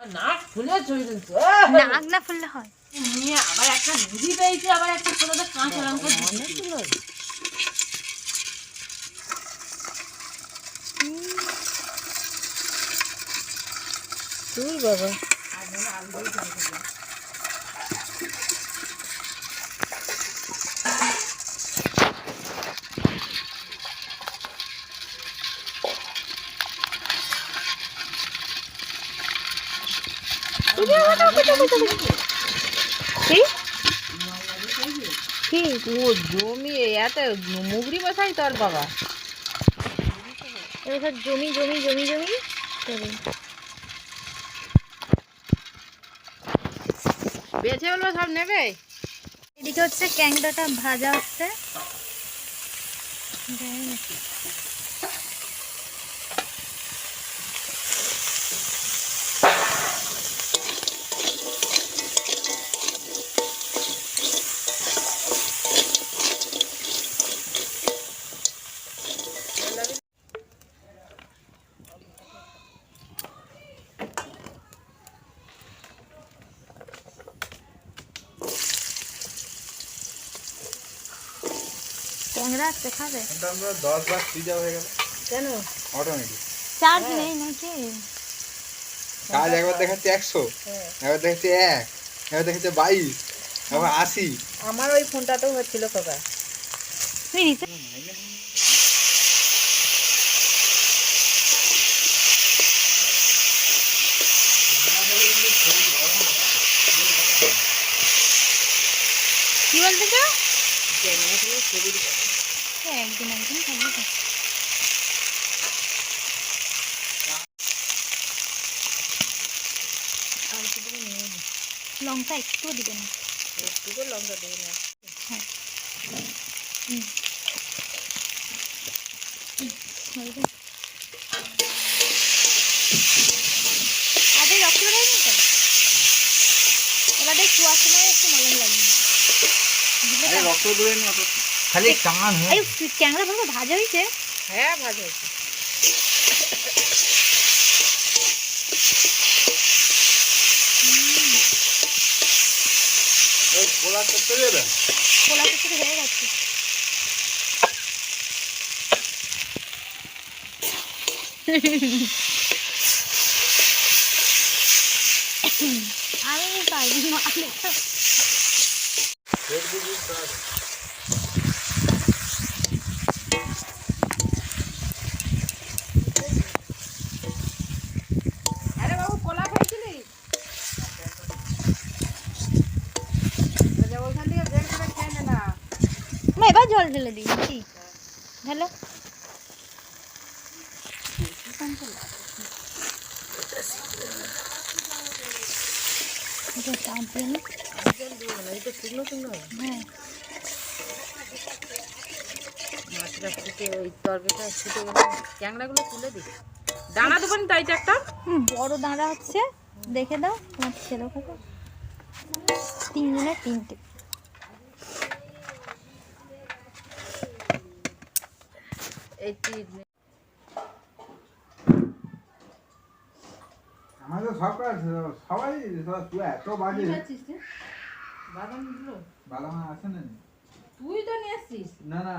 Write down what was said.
নাক ফুলে চলে নাক না ফুললে হয় নিয়ে আবার একটা মুড়ি পেয়েছে আবার একটা ছোটটা কাঁচা লঙ্কা দিয়েছিল তুই বাবা জমি এত মুগরি বসাই তোর বাবা এবার জমি জমি জমি জমি বেছে বলবো সব নেবে এদিকে হচ্ছে ক্যাংড়াটা ভাজা হচ্ছে ট্যাংরা আসতে খাবে আমরা 10 বার পিজা হয়ে গেল কেন অটোমেটিক চার্জ নেই নাকি কাজ একবার দেখাচ্ছে 100 একবার দেখাচ্ছে 1 একবার দেখাচ্ছে 22 একবার 80 আমার ওই ফোনটাতেও হচ্ছিল কাকা তুই নিতে কি বলতে চাও একদিন একদিন খাবো তো লঙ্কা একটু দিবে না একটু লঙ্কা দেবে না হ্যাঁ আগে রক্ত বেরোয়নি তো এবার দেখ কুয়ার সময় একটু মলম লাগবে আরে রক্ত দূরে নি অত খালি টান এই ক্যাংড়া ভালো ভাজা হয়েছে হ্যাঁ ভাজা হয়েছে ওই কোলা করতে যাবে খোলা কিছু হয়ে গেছে আমি পারবি না আরে বাবু কলা খাইছিলি ওখান থেকে বের করে খেয়ে নে না না এবার জল ঢেলে দিই নাকি ঢেলে চাপ দিয়ে না এই তো শুকনো শুকনো হ্যাঁ মাছটা ফুটে ওই তরকারিটা ফুটে গেলে ক্যাংড়াগুলো তুলে দিই দানা দেবেন তাই তো একটা বড় দাঁড়া হচ্ছে দেখে দাও তোমার ছেলে খাবে তিনজনের তিনটে এই আমাদের সরকার সবাই তুই এত বাজে বাদাম দিল বাদাম আছে না তুই তো নিয়ে আসছিস না না